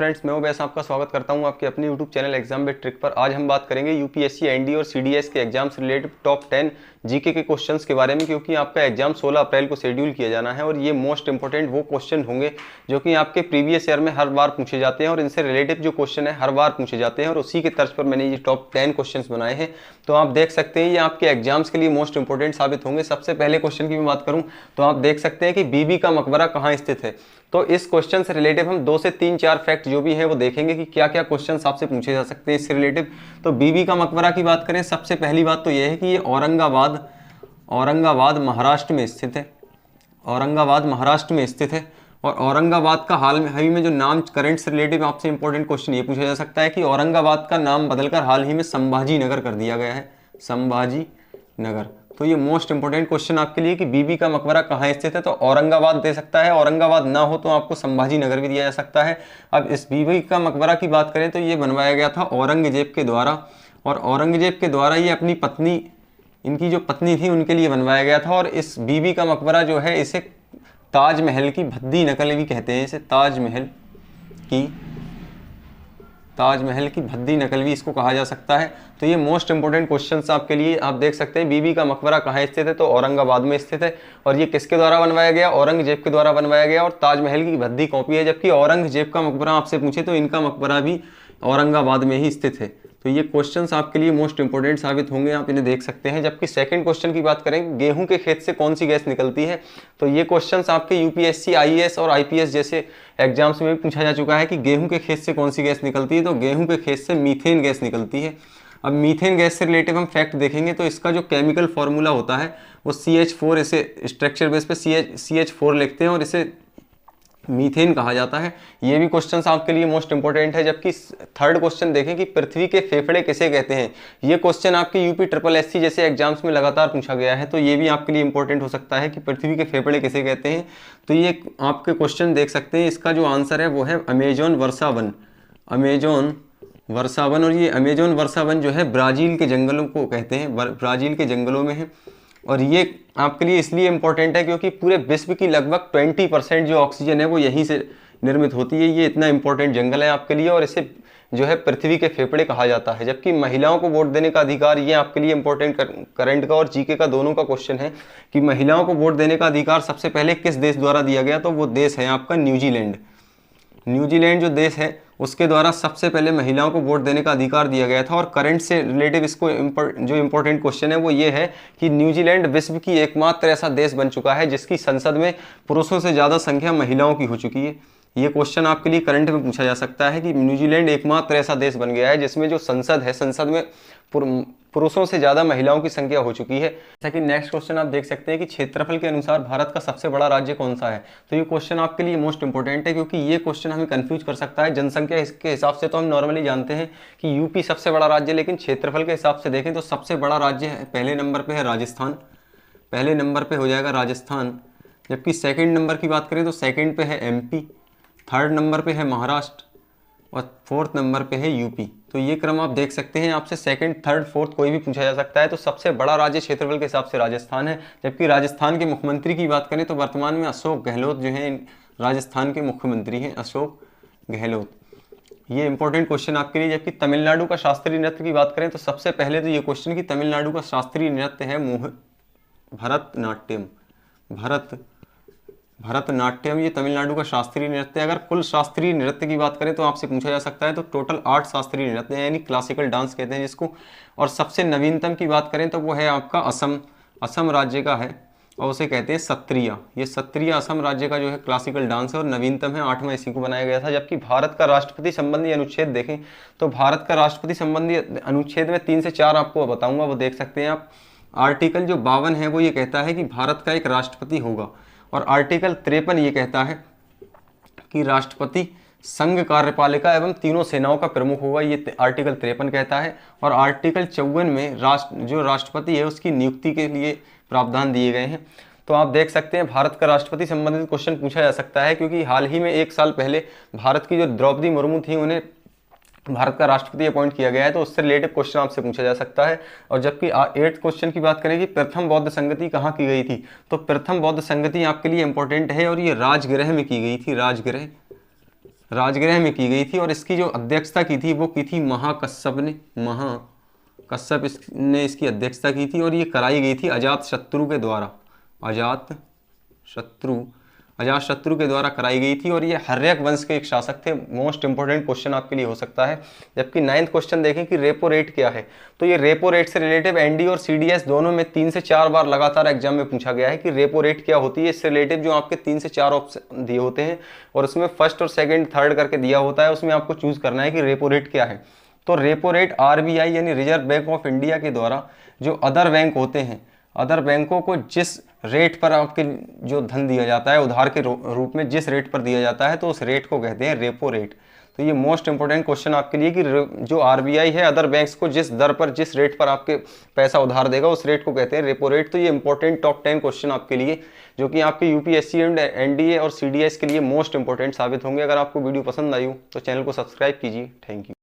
Friends, मैं वैसे आपका स्वागत करता हूं आपके अपने यूट्यूब चैनल एग्जाम बेट ट्रिक पर। आज हम बात करेंगे यूपीएससी एनडी और सीडीएस के एग्जाम से रिलेटेड टॉप 10 जीके के क्वेश्चंस के बारे में, क्योंकि आपका एग्जाम 16 अप्रैल को शेड्यूल किया जाना है और ये मोस्ट इंपॉर्टेंट वो क्वेश्चन होंगे जो कि आपके प्रीवियस ईयर में हर बार पूछे जाते हैं और इनसे रिलेटिव जो क्वेश्चन है हर बार पूछे जाते हैं और उसी के तर्ज पर मैंने ये टॉप 10 क्वेश्चन बनाए हैं। तो आप देख सकते हैं ये आपके एग्जाम्स के लिए मोस्ट इंपॉर्टेंट साबित होंगे। सबसे पहले क्वेश्चन की मैं बात करूं तो आप देख सकते हैं कि बीबी का मकबरा कहाँ स्थित है। तो इस क्वेश्चन से रिलेटिव हम 2 से 3-4 फैक्ट जो भी है वो देखेंगे कि क्या क्या क्वेश्चंस आपसे पूछे जा सकते हैं इससे रिलेटिव। तो बीबी का मकबरा की बात करें, सबसे पहली बात तो ये है कि ये औरंगाबाद महाराष्ट्र में स्थित है। औरंगाबाद महाराष्ट्र में स्थित है और औरंगाबाद का हाल में जो नाम करंट से रिलेटिव आपसे इंपॉर्टेंट क्वेश्चन ये पूछा जा सकता है कि औरंगाबाद का नाम बदलकर हाल ही में संभाजी नगर कर दिया गया है। संभाजी नगर, तो ये मोस्ट इंपॉर्टेंट क्वेश्चन आपके लिए कि बीबी का मकबरा कहाँ स्थित है। तो औरंगाबाद दे सकता है, औरंगाबाद ना हो तो आपको संभाजी नगर भी दिया जा सकता है। अब इस बीबी का मकबरा की बात करें तो ये बनवाया गया था औरंगजेब के द्वारा और औरंगजेब के द्वारा ये अपनी पत्नी, इनकी जो पत्नी थी उनके लिए बनवाया गया था। और इस बीबी का मकबरा जो है इसे ताजमहल की भद्दी नकल भी कहते हैं। इसे ताजमहल की भद्दी नकल भी इसको कहा जा सकता है। तो ये मोस्ट इंपॉर्टेंट क्वेश्चंस आपके लिए। आप देख सकते हैं बीबी का मकबरा कहाँ स्थित है, तो औरंगाबाद में स्थित है और ये किसके द्वारा बनवाया गया, औरंगजेब के द्वारा बनवाया गया और ताजमहल की भद्दी कॉपी है। जबकि औरंगजेब का मकबरा आपसे पूछे तो इनका मकबरा भी औरंगाबाद में ही स्थित है। तो ये क्वेश्चंस आपके लिए मोस्ट इंपॉर्टेंट साबित होंगे, आप इन्हें देख सकते हैं। जबकि सेकंड क्वेश्चन की बात करें, गेहूं के खेत से कौन सी गैस निकलती है, तो ये क्वेश्चंस आपके यूपीएससी आईएएस और आईपीएस जैसे एग्जाम्स में भी पूछा जा चुका है कि गेहूं के खेत से कौन सी गैस निकलती है। तो गेहूं के खेत से मीथेन गैस निकलती है। अब मीथेन गैस से रिलेटिव हम फैक्ट देखेंगे तो इसका जो केमिकल फॉर्मूला होता है वो CH4, इसे स्ट्रक्चर बेस पे CH4 लिखते हैं और इसे मीथेन कहा जाता है। ये भी क्वेश्चंस आपके लिए मोस्ट इंपॉर्टेंट है। जबकि थर्ड क्वेश्चन देखें कि पृथ्वी के फेफड़े किसे कहते हैं। ये क्वेश्चन आपके यूपी SSSC जैसे एग्जाम्स में लगातार पूछा गया है, तो ये भी आपके लिए इंपॉर्टेंट हो सकता है कि पृथ्वी के फेफड़े किसे कहते हैं। तो ये आपके क्वेश्चन देख सकते हैं, इसका जो आंसर है वो है अमेजोन वर्षावन। अमेजोन वर्षावन, और ये अमेजोन वर्षावन जो है ब्राज़ील के जंगलों को कहते हैं, ब्राज़ील के जंगलों में है। और ये आपके लिए इसलिए इम्पोर्टेंट है क्योंकि पूरे विश्व की लगभग 20% जो ऑक्सीजन है वो यहीं से निर्मित होती है। ये इतना इंपॉर्टेंट जंगल है आपके लिए और इसे जो है पृथ्वी के फेफड़े कहा जाता है। जबकि महिलाओं को वोट देने का अधिकार, ये आपके लिए इंपॉर्टेंट करंट का और जीके का दोनों का क्वेश्चन है कि महिलाओं को वोट देने का अधिकार सबसे पहले किस देश द्वारा दिया गया, तो वो देश है आपका न्यूजीलैंड। न्यूजीलैंड जो देश है उसके द्वारा सबसे पहले महिलाओं को वोट देने का अधिकार दिया गया था। और करंट से रिलेटिव इसको जो इम्पोर्टेंट क्वेश्चन है वो ये है कि न्यूजीलैंड विश्व की एकमात्र ऐसा देश बन चुका है जिसकी संसद में पुरुषों से ज़्यादा संख्या महिलाओं की हो चुकी है। ये क्वेश्चन आपके लिए करंट में पूछा जा सकता है कि न्यूजीलैंड एकमात्र ऐसा देश बन गया है जिसमें जो संसद है, संसद में पुरुषों से ज़्यादा महिलाओं की संख्या हो चुकी है। जैसा कि नेक्स्ट क्वेश्चन आप देख सकते हैं कि क्षेत्रफल के अनुसार भारत का सबसे बड़ा राज्य कौन सा है। तो ये क्वेश्चन आपके लिए मोस्ट इंपॉर्टेंट है क्योंकि ये क्वेश्चन हमें कंफ्यूज कर सकता है। जनसंख्या इसके हिसाब से तो हम नॉर्मली जानते हैं कि यूपी सबसे बड़ा राज्य, लेकिन क्षेत्रफल के हिसाब से देखें तो सबसे बड़ा राज्य है, पहले नंबर पर है राजस्थान। पहले नंबर पर हो जाएगा राजस्थान। जबकि सेकेंड नंबर की बात करें तो सेकेंड पे है MP, थर्ड नंबर पे है महाराष्ट्र और फोर्थ नंबर पे है यूपी। तो ये क्रम आप देख सकते हैं। आपसे सेकंड, थर्ड, फोर्थ कोई भी पूछा जा सकता है। तो सबसे बड़ा राज्य क्षेत्रफल के हिसाब से राजस्थान है। जबकि राजस्थान के मुख्यमंत्री की बात करें तो वर्तमान में अशोक गहलोत जो है राजस्थान के मुख्यमंत्री हैं, अशोक गहलोत। ये इंपॉर्टेंट क्वेश्चन आपके लिए। जबकि तमिलनाडु का शास्त्रीय नृत्य की बात करें तो सबसे पहले तो ये क्वेश्चन कि तमिलनाडु का शास्त्रीय नृत्य है भरतनाट्यम। भरतनाट्यम ये तमिलनाडु का शास्त्रीय नृत्य है। अगर कुल शास्त्रीय नृत्य की बात करें तो आपसे पूछा जा सकता है तो टोटल 8 शास्त्रीय नृत्य है, यानी क्लासिकल डांस कहते हैं जिसको। और सबसे नवीनतम की बात करें तो वो है आपका असम राज्य का है और उसे कहते हैं सत्रिया। ये सत्रिया असम राज्य का जो है क्लासिकल डांस है और नवीनतम है, 8वां इसी को बनाया गया था। जबकि भारत का राष्ट्रपति संबंधी अनुच्छेद देखें तो भारत का राष्ट्रपति संबंधी अनुच्छेद में 3 से 4 आपको बताऊंगा, वो देख सकते हैं आप। आर्टिकल जो 52 है वो ये कहता है कि भारत का एक राष्ट्रपति होगा और आर्टिकल 53 ये कहता है कि राष्ट्रपति संघ कार्यपालिका एवं तीनों सेनाओं का प्रमुख होगा। ये आर्टिकल 53 कहता है। और आर्टिकल 54 में जो राष्ट्रपति है उसकी नियुक्ति के लिए प्रावधान दिए गए हैं। तो आप देख सकते हैं भारत का राष्ट्रपति संबंधित क्वेश्चन पूछा जा सकता है क्योंकि हाल ही में 1 साल पहले भारत की जो द्रौपदी मुर्मू थी उन्हें भारत का राष्ट्रपति अपॉइंट किया गया है, तो उससे रिलेटेड क्वेश्चन आपसे पूछा जा सकता है। और जबकि 8th क्वेश्चन की बात करें कि प्रथम बौद्ध संगति कहाँ की गई थी, तो प्रथम बौद्ध संगति आपके लिए इंपॉर्टेंट है और ये राजगृह में की गई थी। राजगृह में की गई थी और इसकी जो अध्यक्षता की थी वो की थी महाकश्यप ने। महाकश्यप ने इसकी अध्यक्षता की थी और ये कराई गई थी अजातशत्रु के द्वारा। अजातशत्रु के द्वारा कराई गई थी और ये हर्यक वंश के एक शासक थे। मोस्ट इंपोर्टेंट क्वेश्चन आपके लिए हो सकता है। जबकि 9th क्वेश्चन देखें कि रेपो रेट क्या है, तो ये रेपो रेट से रिलेटिव एनडी और सीडीएस दोनों में 3 से 4 बार लगातार एग्जाम में पूछा गया है कि रेपो रेट क्या होती है। इससे रिलेटिव जो आपके 3 से 4 ऑप्शन दिए होते हैं और उसमें फर्स्ट और सेकंड थर्ड करके दिया होता है, उसमें आपको चूज करना है कि रेपो रेट क्या है। तो रेपो रेट आरबीआई यानी रिजर्व बैंक ऑफ इंडिया के द्वारा जो अदर बैंक होते हैं, अदर बैंकों को जिस रेट पर आपके जो धन दिया जाता है उधार के रूप में जिस रेट पर दिया जाता है, तो उस रेट को कहते हैं रेपो रेट। तो ये मोस्ट इंपोर्टेंट क्वेश्चन आपके लिए कि जो आरबीआई है अदर बैंक्स को जिस दर पर जिस रेट पर आपके पैसा उधार देगा उस रेट को कहते हैं रेपो रेट। तो ये इंपॉर्टेंट टॉप 10 क्वेश्चन आपके लिए जो कि आपके यूपीएससी एंड एनडीए और सीडीएस के लिए मोस्ट इंपोर्टेंट साबित होंगे। अगर आपको वीडियो पसंद आई हो तो चैनल को सब्सक्राइब कीजिए। Thank you.